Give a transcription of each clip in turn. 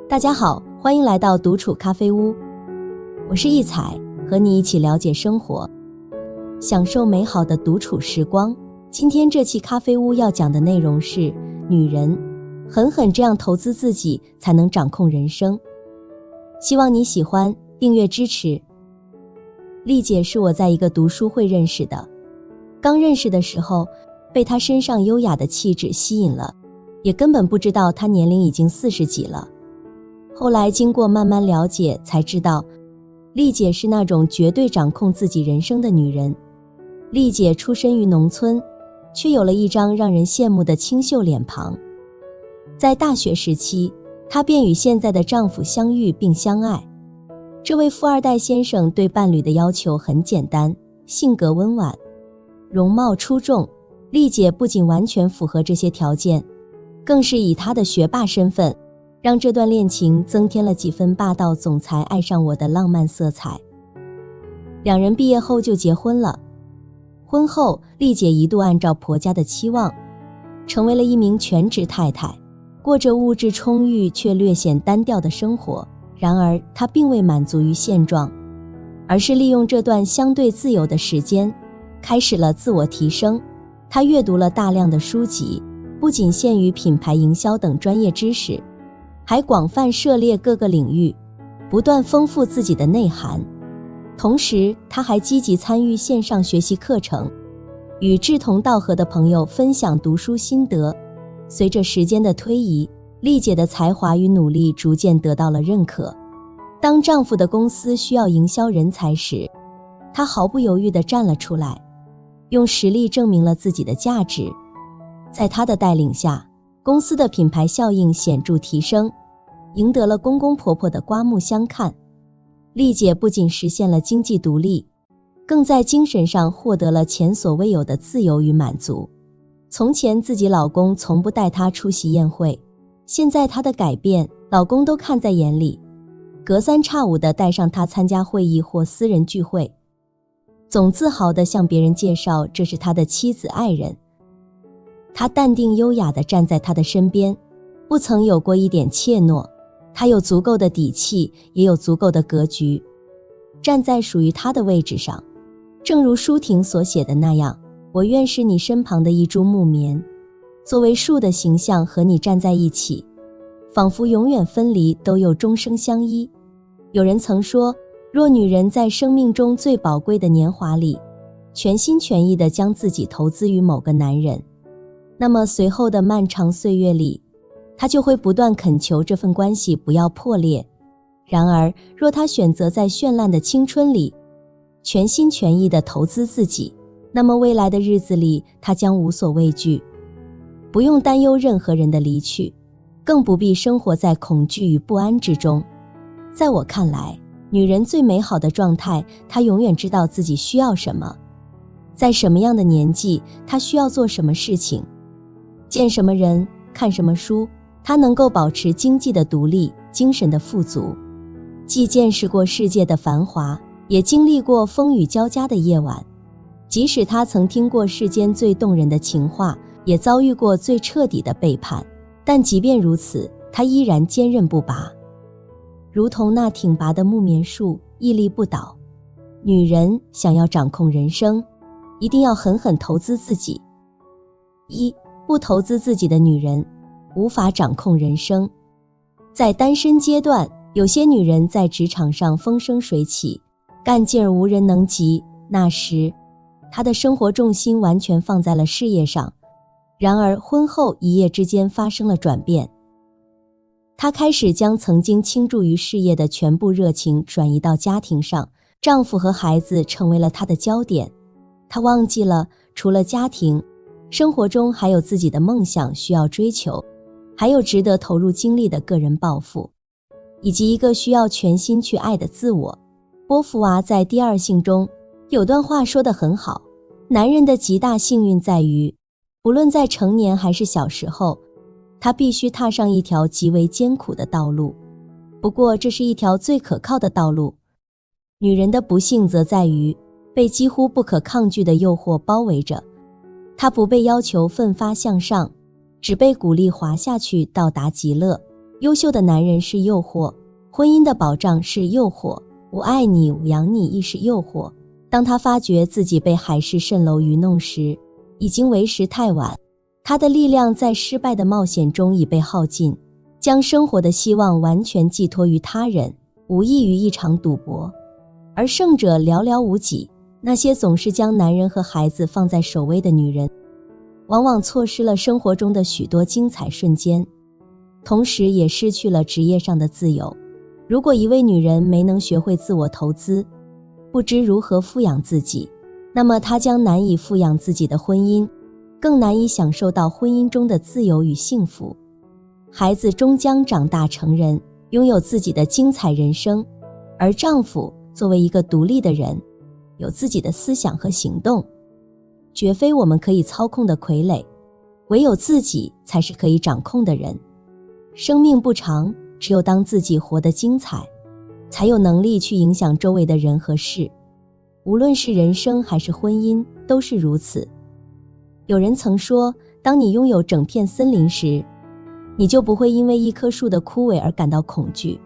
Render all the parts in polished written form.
大家好，欢迎来到独处咖啡屋，我是一彩，和你一起了解生活，享受美好的独处时光。今天这期咖啡屋要讲的内容是女人，狠狠这样投资自己，才能掌控人生。希望你喜欢，订阅支持。丽姐是我在一个读书会认识的，刚认识的时候，被她身上优雅的气质吸引了，也根本不知道她年龄已经40几了。后来经过慢慢了解，才知道丽姐是那种绝对掌控自己人生的女人。丽姐出身于农村，却有了一张让人羡慕的清秀脸庞。在大学时期，她便与现在的丈夫相遇并相爱。这位富二代先生对伴侣的要求很简单，性格温婉，容貌出众。丽姐不仅完全符合这些条件，更是以她的学霸身份，让这段恋情增添了几分霸道总裁爱上我的浪漫色彩。两人毕业后就结婚了。婚后，丽姐一度按照婆家的期望，成为了一名全职太太，过着物质充裕却略显单调的生活。然而，她并未满足于现状，而是利用这段相对自由的时间，开始了自我提升。她阅读了大量的书籍，不仅限于品牌营销等专业知识，还广泛涉猎各个领域，不断丰富自己的内涵。同时，她还积极参与线上学习课程，与志同道合的朋友分享读书心得。随着时间的推移，丽姐的才华与努力逐渐得到了认可。当丈夫的公司需要营销人才时，她毫不犹豫地站了出来，用实力证明了自己的价值。在她的带领下，公司的品牌效应显著提升，赢得了公公婆婆的刮目相看。丽姐不仅实现了经济独立，更在精神上获得了前所未有的自由与满足。从前自己老公从不带她出席宴会，现在她的改变，老公都看在眼里，隔三差五地带上她参加会议或私人聚会，总自豪地向别人介绍这是他的妻子爱人。她淡定优雅地站在他的身边，不曾有过一点怯懦。她有足够的底气，也有足够的格局，站在属于她的位置上。正如舒婷所写的那样，我愿是你身旁的一株木棉，作为树的形象和你站在一起，仿佛永远分离都又终生相依。有人曾说，若女人在生命中最宝贵的年华里，全心全意地将自己投资于某个男人，那么随后的漫长岁月里，她就会不断恳求这份关系不要破裂。然而，若她选择在绚烂的青春里，全心全意地投资自己，那么未来的日子里，她将无所畏惧，不用担忧任何人的离去，更不必生活在恐惧与不安之中。在我看来，女人最美好的状态，她永远知道自己需要什么，在什么样的年纪，她需要做什么事情，见什么人，看什么书。她能够保持经济的独立，精神的富足，既见识过世界的繁华，也经历过风雨交加的夜晚。即使她曾听过世间最动人的情话，也遭遇过最彻底的背叛，但即便如此，她依然坚韧不拔，如同那挺拔的木棉树，屹立不倒。女人想要掌控人生，一定要狠狠投资自己。不投资自己的女人，无法掌控人生。在单身阶段，有些女人在职场上风生水起，干劲儿无人能及，那时她的生活重心完全放在了事业上。然而婚后一夜之间发生了转变，她开始将曾经倾注于事业的全部热情转移到家庭上，丈夫和孩子成为了她的焦点。她忘记了，除了家庭，生活中还有自己的梦想需要追求，还有值得投入精力的个人抱负，以及一个需要全心去爱的自我。波伏娃在《第二性》中有段话说得很好，男人的极大幸运在于，不论在成年还是小时候，他必须踏上一条极为艰苦的道路，不过这是一条最可靠的道路。女人的不幸则在于被几乎不可抗拒的诱惑包围着，她不被要求奋发向上，只被鼓励滑下去到达极乐。优秀的男人是诱惑，婚姻的保障是诱惑，我爱你，我养你亦是诱惑。当他发觉自己被海市蜃楼愚弄时，已经为时太晚。他的力量在失败的冒险中已被耗尽，将生活的希望完全寄托于他人，无异于一场赌博。而胜者寥寥无几，那些总是将男人和孩子放在首位的女人，往往错失了生活中的许多精彩瞬间，同时也失去了职业上的自由。如果一位女人没能学会自我投资，不知如何富养自己，那么她将难以富养自己的婚姻，更难以享受到婚姻中的自由与幸福。孩子终将长大成人，拥有自己的精彩人生，而丈夫作为一个独立的人，有自己的思想和行动，绝非我们可以操控的傀儡，唯有自己才是可以掌控的人。生命不长，只有当自己活得精彩，才有能力去影响周围的人和事。无论是人生还是婚姻，都是如此。有人曾说，当你拥有整片森林时，你就不会因为一棵树的枯萎而感到恐惧。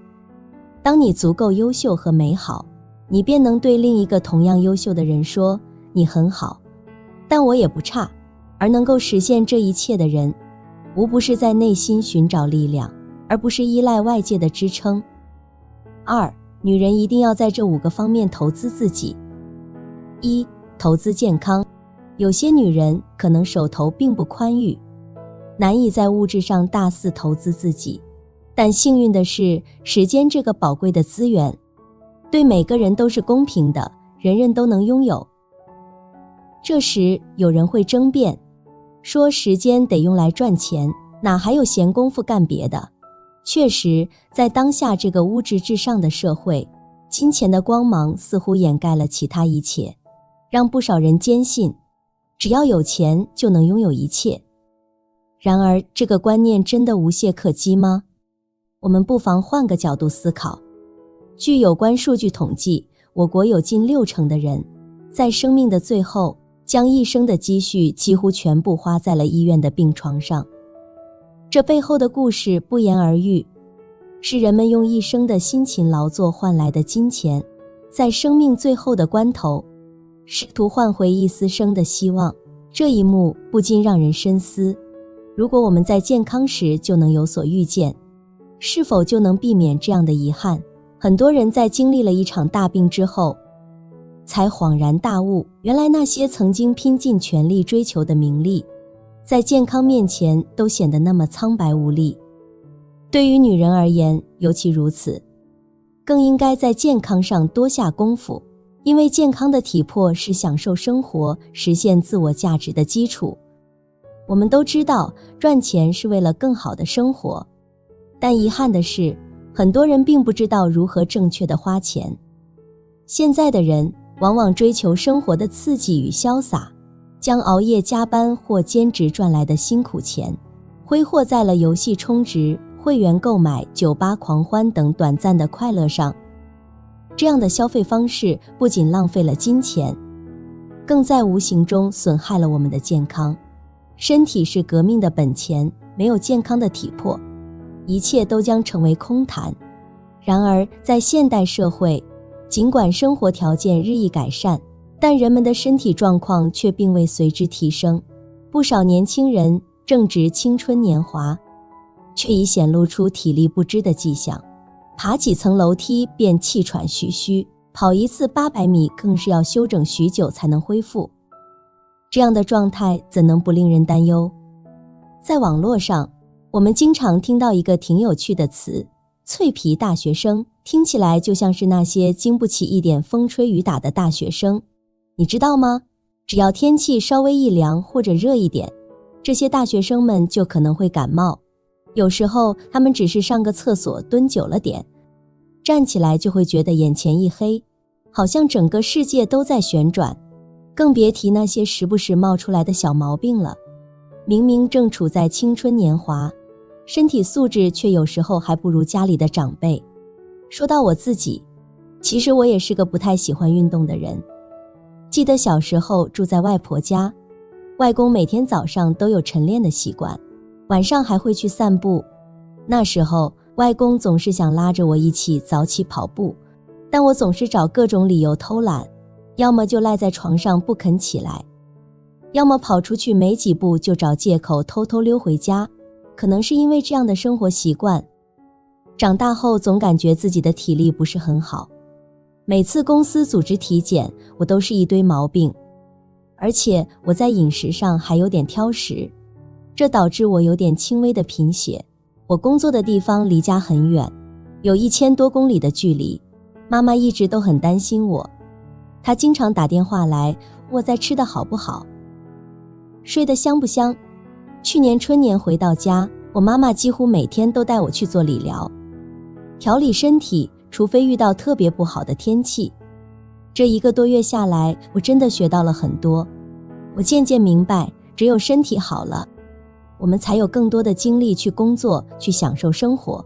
当你足够优秀和美好，你便能对另一个同样优秀的人说，你很好，但我也不差。而能够实现这一切的人，无不是在内心寻找力量，而不是依赖外界的支撑。2. 女人一定要在这5个方面投资自己。1. 投资健康。有些女人可能手头并不宽裕，难以在物质上大肆投资自己，但幸运的是，时间这个宝贵的资源，对每个人都是公平的，人人都能拥有。这时有人会争辩，说时间得用来赚钱，哪还有闲工夫干别的？确实，在当下这个物质至上的社会，金钱的光芒似乎掩盖了其他一切，让不少人坚信，只要有钱就能拥有一切。然而，这个观念真的无懈可击吗？我们不妨换个角度思考。据有关数据统计，我国有近60%的人，在生命的最后，将一生的积蓄几乎全部花在了医院的病床上。这背后的故事不言而喻，是人们用一生的辛勤劳作换来的金钱，在生命最后的关头，试图换回一丝生的希望。这一幕不禁让人深思，如果我们在健康时就能有所预见，是否就能避免这样的遗憾？很多人在经历了一场大病之后，才恍然大悟，原来那些曾经拼尽全力追求的名利，在健康面前都显得那么苍白无力。对于女人而言，尤其如此，更应该在健康上多下功夫，因为健康的体魄是享受生活、实现自我价值的基础。我们都知道，赚钱是为了更好的生活，但遗憾的是，很多人并不知道如何正确的花钱。现在的人往往追求生活的刺激与潇洒，将熬夜加班或兼职赚来的辛苦钱，挥霍在了游戏充值、会员购买、酒吧狂欢等短暂的快乐上。这样的消费方式不仅浪费了金钱，更在无形中损害了我们的健康。身体是革命的本钱，没有健康的体魄，一切都将成为空谈。然而，在现代社会，尽管生活条件日益改善，但人们的身体状况却并未随之提升。不少年轻人正值青春年华，却已显露出体力不支的迹象，爬几层楼梯便气喘吁吁，跑一次800米更是要休整许久才能恢复。这样的状态怎能不令人担忧？在网络上，我们经常听到一个挺有趣的词，脆皮大学生，听起来就像是那些经不起一点风吹雨打的大学生。你知道吗？只要天气稍微一凉或者热一点，这些大学生们就可能会感冒。有时候他们只是上个厕所蹲久了点，站起来就会觉得眼前一黑，好像整个世界都在旋转，更别提那些时不时冒出来的小毛病了。明明正处在青春年华，身体素质却有时候还不如家里的长辈。说到我自己，其实我也是个不太喜欢运动的人。记得小时候住在外婆家，外公每天早上都有晨练的习惯，晚上还会去散步。那时候外公总是想拉着我一起早起跑步，但我总是找各种理由偷懒，要么就赖在床上不肯起来，要么跑出去没几步就找借口偷偷溜回家。可能是因为这样的生活习惯，长大后总感觉自己的体力不是很好。每次公司组织体检，我都是一堆毛病，而且我在饮食上还有点挑食，这导致我有点轻微的贫血。我工作的地方离家很远，有1000多公里的距离，妈妈一直都很担心我，她经常打电话来，我在吃的好不好，睡得香不香。去年春年回到家，我妈妈几乎每天都带我去做理疗，调理身体，除非遇到特别不好的天气。这1个多月下来，我真的学到了很多。我渐渐明白，只有身体好了，我们才有更多的精力去工作，去享受生活。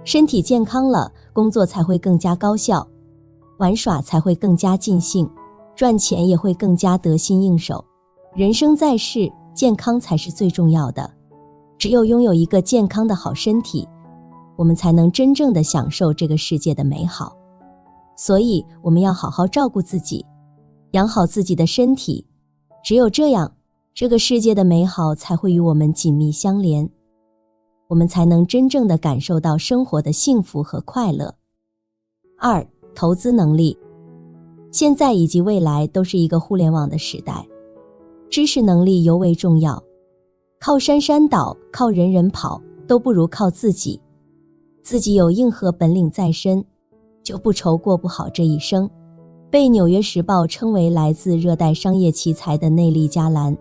身体健康了，工作才会更加高效，玩耍才会更加尽兴，赚钱也会更加得心应手。人生在世，健康才是最重要的。只有拥有一个健康的好身体，我们才能真正的享受这个世界的美好。所以我们要好好照顾自己，养好自己的身体，只有这样，这个世界的美好才会与我们紧密相连，我们才能真正的感受到生活的幸福和快乐。2. 投资能力。现在以及未来都是一个互联网的时代，知识能力尤为重要，靠山山倒，靠人人跑，都不如靠自己。自己有硬核本领在身，就不愁过不好这一生。被《纽约时报》称为来自热带商业奇才的内利·加兰，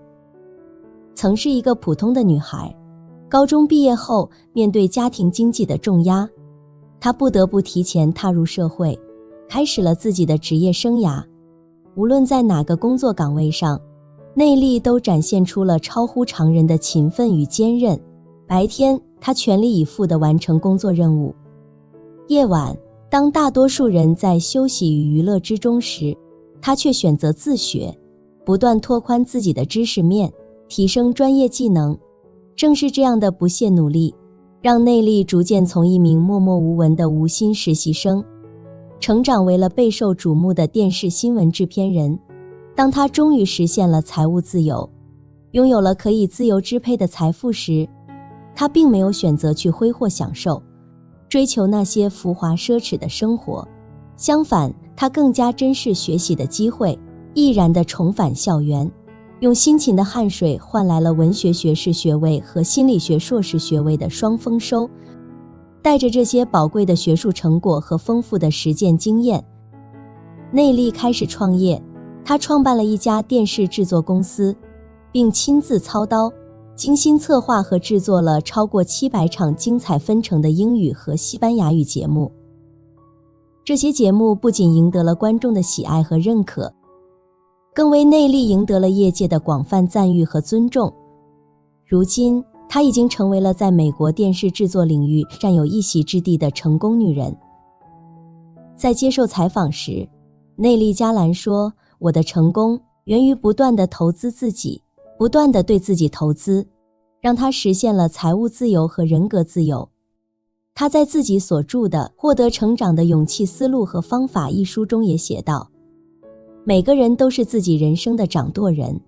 曾是一个普通的女孩，高中毕业后，面对家庭经济的重压，她不得不提前踏入社会，开始了自己的职业生涯。无论在哪个工作岗位上，内利都展现出了超乎常人的勤奋与坚韧。白天，她全力以赴地完成工作任务；夜晚，当大多数人在休息与娱乐之中时，她却选择自学，不断拓宽自己的知识面，提升专业技能。正是这样的不懈努力，让内利逐渐从一名默默无闻的无薪实习生，成长为了备受瞩目的电视新闻制片人。当他终于实现了财务自由，拥有了可以自由支配的财富时，他并没有选择去挥霍享受，追求那些浮华奢侈的生活。相反，他更加珍视学习的机会，毅然地重返校园，用辛勤的汗水换来了文学学士学位和心理学硕士学位的双丰收。带着这些宝贵的学术成果和丰富的实践经验，内利开始创业。他创办了一家电视制作公司，并亲自操刀，精心策划和制作了超过700场精彩纷呈的英语和西班牙语节目。这些节目不仅赢得了观众的喜爱和认可，更为内利赢得了业界的广泛赞誉和尊重。如今，她已经成为了在美国电视制作领域占有一席之地的成功女人。在接受采访时，内利·加兰说，我的成功源于不断地投资自己，不断地对自己投资，让他实现了财务自由和人格自由。他在自己所著的《获得成长的勇气、思路和方法》一书中也写道，每个人都是自己人生的掌舵人，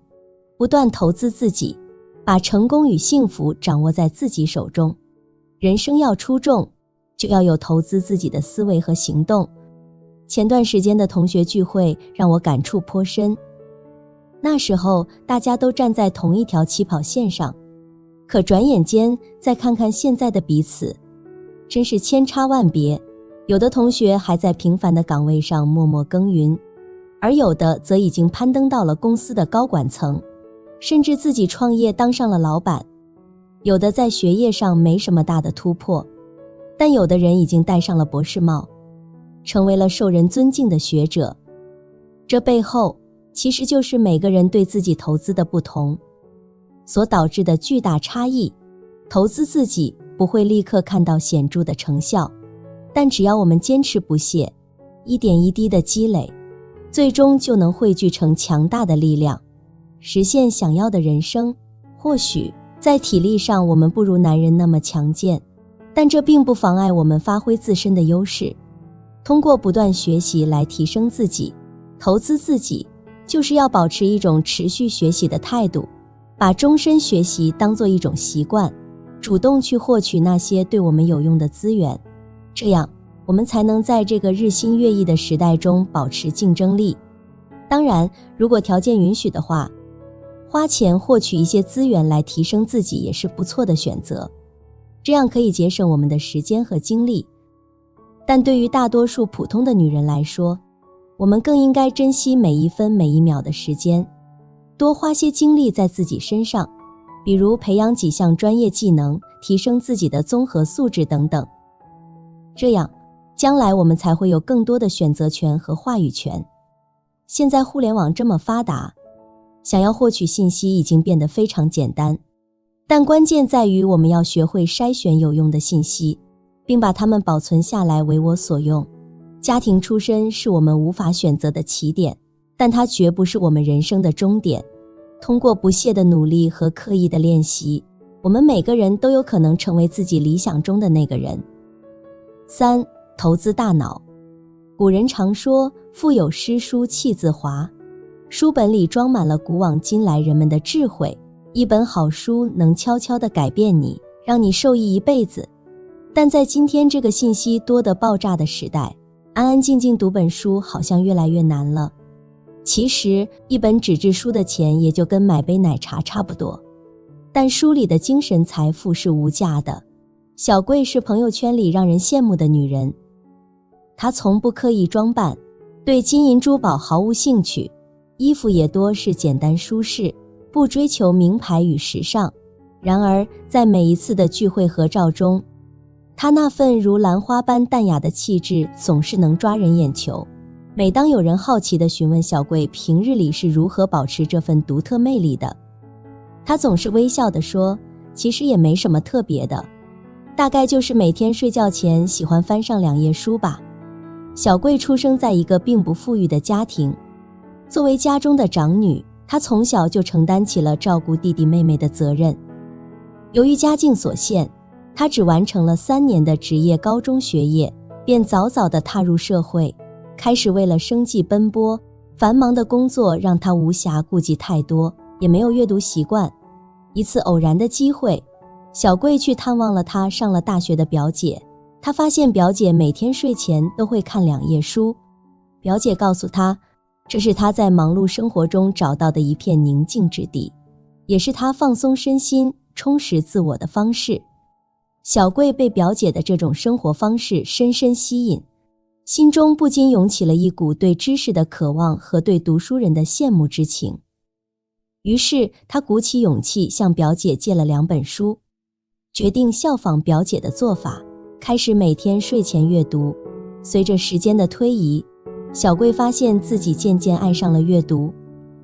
不断投资自己，把成功与幸福掌握在自己手中。人生要出众，就要有投资自己的思维和行动。前段时间的同学聚会让我感触颇深，那时候大家都站在同一条起跑线上，可转眼间再看看现在的彼此，真是千差万别。有的同学还在平凡的岗位上默默耕耘，而有的则已经攀登到了公司的高管层，甚至自己创业当上了老板。有的在学业上没什么大的突破，但有的人已经戴上了博士帽，成为了受人尊敬的学者。这背后其实就是每个人对自己投资的不同所导致的巨大差异。投资自己不会立刻看到显著的成效，但只要我们坚持不懈，一点一滴的积累，最终就能汇聚成强大的力量，实现想要的人生。或许在体力上我们不如男人那么强健，但这并不妨碍我们发挥自身的优势，通过不断学习来提升自己。投资自己就是要保持一种持续学习的态度，把终身学习当作一种习惯，主动去获取那些对我们有用的资源，这样我们才能在这个日新月异的时代中保持竞争力。当然，如果条件允许的话，花钱获取一些资源来提升自己也是不错的选择，这样可以节省我们的时间和精力。但对于大多数普通的女人来说，我们更应该珍惜每一分每一秒的时间，多花些精力在自己身上，比如培养几项专业技能，提升自己的综合素质等等。这样，将来我们才会有更多的选择权和话语权。现在互联网这么发达，想要获取信息已经变得非常简单，但关键在于我们要学会筛选有用的信息，并把它们保存下来为我所用。家庭出身是我们无法选择的起点，但它绝不是我们人生的终点。通过不懈的努力和刻意的练习，我们每个人都有可能成为自己理想中的那个人。3. 投资大脑。古人常说，腹有诗书气自华，书本里装满了古往今来人们的智慧，一本好书能悄悄地改变你，让你受益一辈子。但在今天这个信息多得爆炸的时代，安安静静读本书好像越来越难了。其实，一本纸质书的钱也就跟买杯奶茶差不多，但书里的精神财富是无价的。小桂是朋友圈里让人羡慕的女人，她从不刻意装扮，对金银珠宝毫无兴趣，衣服也多是简单舒适，不追求名牌与时尚。然而，在每一次的聚会合照中，她那份如兰花般淡雅的气质总是能抓人眼球。每当有人好奇地询问小桂平日里是如何保持这份独特魅力的，她总是微笑地说，其实也没什么特别的，大概就是每天睡觉前喜欢翻上2页书吧。小桂出生在一个并不富裕的家庭，作为家中的长女，她从小就承担起了照顾弟弟妹妹的责任。由于家境所限，她只完成了3年的职业高中学业，便早早地踏入社会，开始为了生计奔波。繁忙的工作让她无暇顾及太多，也没有阅读习惯。一次偶然的机会，小桂去探望了她上了大学的表姐，她发现表姐每天睡前都会看2页书。表姐告诉她，这是她在忙碌生活中找到的一片宁静之地，也是她放松身心、充实自我的方式。小桂被表姐的这种生活方式深深吸引，心中不禁涌起了一股对知识的渴望和对读书人的羡慕之情。于是她鼓起勇气向表姐借了2本书，决定效仿表姐的做法，开始每天睡前阅读。随着时间的推移，小桂发现自己渐渐爱上了阅读。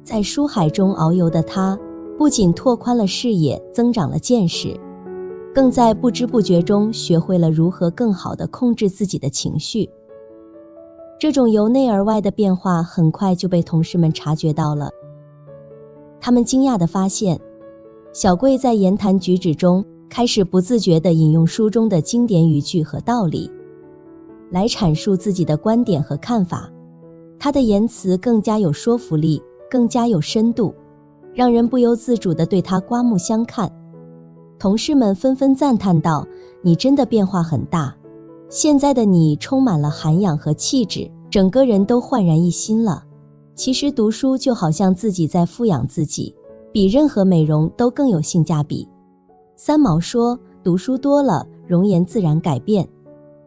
在书海中遨游的她，不仅拓宽了视野，增长了见识，更在不知不觉中学会了如何更好地控制自己的情绪。这种由内而外的变化很快就被同事们察觉到了。他们惊讶地发现，小桂在言谈举止中开始不自觉地引用书中的经典语句和道理，来阐述自己的观点和看法。她的言辞更加有说服力，更加有深度，让人不由自主地对她刮目相看。同事们纷纷赞叹道，你真的变化很大，现在的你充满了涵养和气质，整个人都焕然一新了。其实读书就好像自己在富养自己，比任何美容都更有性价比。三毛说，读书多了，容颜自然改变。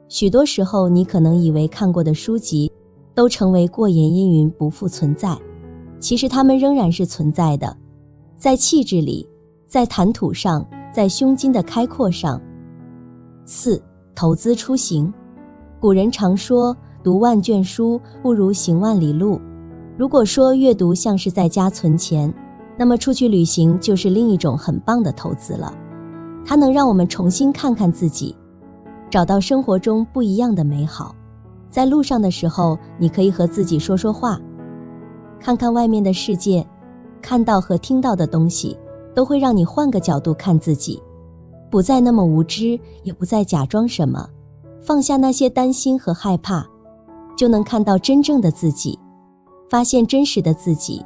许多时候，你可能以为看过的书籍都成为过眼烟云，不复存在，其实它们仍然是存在的，在气质里，在谈吐上，在胸襟的开阔上。4. 投资出行。古人常说，读万卷书不如行万里路。如果说阅读像是在家存钱，那么出去旅行就是另一种很棒的投资了。它能让我们重新看看自己，找到生活中不一样的美好。在路上的时候，你可以和自己说说话，看看外面的世界，看到和听到的东西都会让你换个角度看自己。不再那么无知，也不再假装什么，放下那些担心和害怕，就能看到真正的自己，发现真实的自己，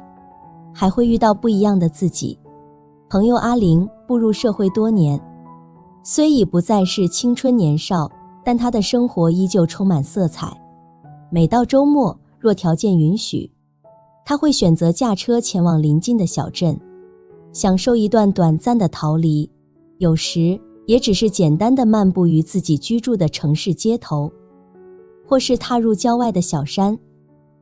还会遇到不一样的自己。朋友阿玲步入社会多年，虽已不再是青春年少，但她的生活依旧充满色彩。每到周末，若条件允许，她会选择驾车前往邻近的小镇，享受一段短暂的逃离，有时也只是简单的漫步于自己居住的城市街头，或是踏入郊外的小山，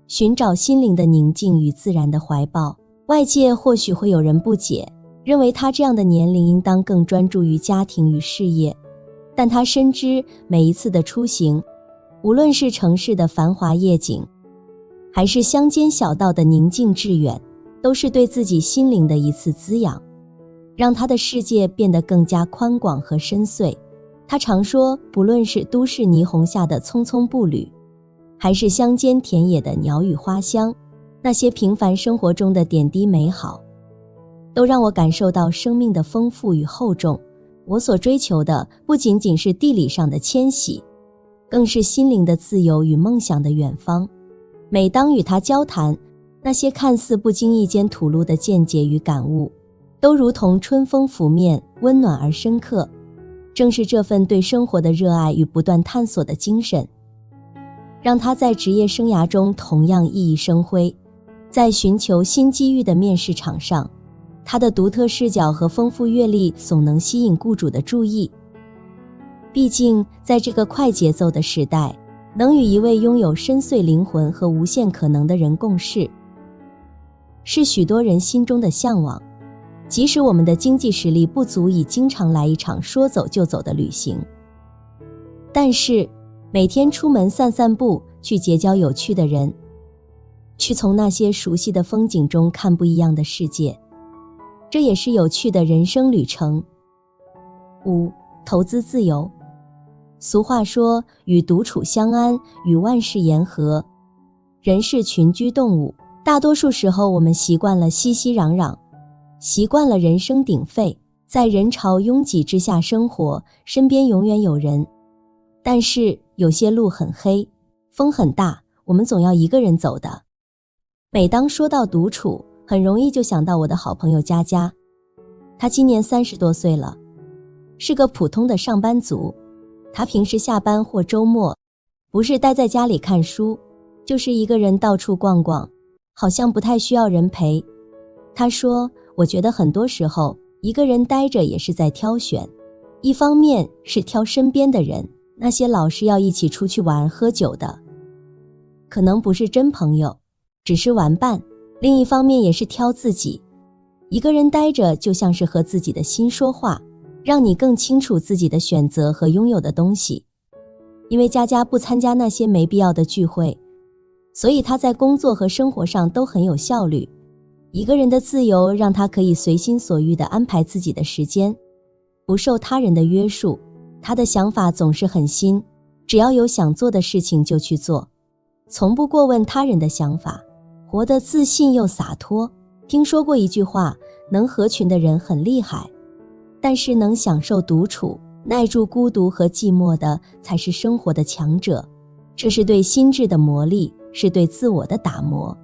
寻找心灵的宁静与自然的怀抱。外界或许会有人不解，认为他这样的年龄应当更专注于家庭与事业，但他深知每一次的出行，无论是城市的繁华夜景，还是乡间小道的宁静致远，都是对自己心灵的一次滋养，让他的世界变得更加宽广和深邃。他常说，不论是都市霓虹下的匆匆步履，还是乡间田野的鸟语花香，那些平凡生活中的点滴美好，都让我感受到生命的丰富与厚重。我所追求的不仅仅是地理上的迁徙，更是心灵的自由与梦想的远方。每当与他交谈，那些看似不经意间吐露的见解与感悟，都如同春风拂面，温暖而深刻。正是这份对生活的热爱与不断探索的精神，让他在职业生涯中同样熠熠生辉。在寻求新机遇的面试场上，他的独特视角和丰富阅历总能吸引雇主的注意。毕竟，在这个快节奏的时代，能与一位拥有深邃灵魂和无限可能的人共事，是许多人心中的向往。即使我们的经济实力不足以经常来一场说走就走的旅行，但是每天出门散散步，去结交有趣的人，去从那些熟悉的风景中看不一样的世界，这也是有趣的人生旅程。5. 投资自由。俗话说，与独处相安，与万事言和。人是群居动物，大多数时候我们习惯了熙熙攘攘，习惯了人声鼎沸，在人潮拥挤之下生活，身边永远有人。但是有些路很黑，风很大，我们总要一个人走的。每当说到独处，很容易就想到我的好朋友佳佳。她今年30多岁了，是个普通的上班族。她平时下班或周末，不是待在家里看书，就是一个人到处逛逛，好像不太需要人陪。她说，我觉得很多时候一个人待着也是在挑选，一方面是挑身边的人，那些老是要一起出去玩喝酒的，可能不是真朋友，只是玩伴。另一方面也是挑自己，一个人待着就像是和自己的心说话，让你更清楚自己的选择和拥有的东西。因为佳佳不参加那些没必要的聚会，所以她在工作和生活上都很有效率。一个人的自由让她可以随心所欲地安排自己的时间，不受他人的约束。她的想法总是很新，只要有想做的事情就去做，从不过问他人的想法，活得自信又洒脱。听说过一句话，能合群的人很厉害，但是能享受独处，耐住孤独和寂寞的才是生活的强者。这是对心智的磨砺，是对自我的打磨。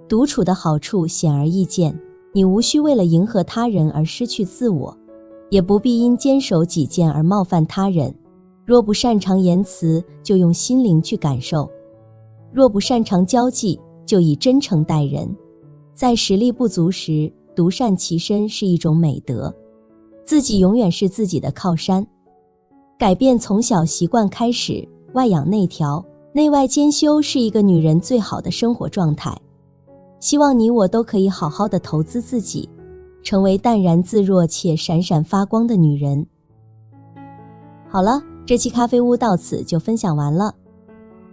独处的好处显而易见，你无需为了迎合他人而失去自我，也不必因坚守己见而冒犯他人。若不擅长言辞，就用心灵去感受；若不擅长交际，就以真诚待人。在实力不足时，独善其身是一种美德。自己永远是自己的靠山。改变从小习惯开始，外养内调，内外兼修是一个女人最好的生活状态。希望你我都可以好好的投资自己，成为淡然自若且闪闪发光的女人。好了，这期咖啡屋到此就分享完了。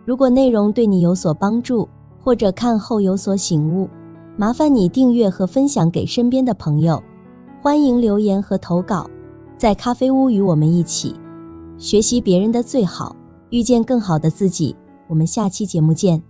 如果内容对你有所帮助，或者看后有所醒悟，麻烦你订阅和分享给身边的朋友。欢迎留言和投稿，在咖啡屋与我们一起学习别人的最好，遇见更好的自己。我们下期节目见。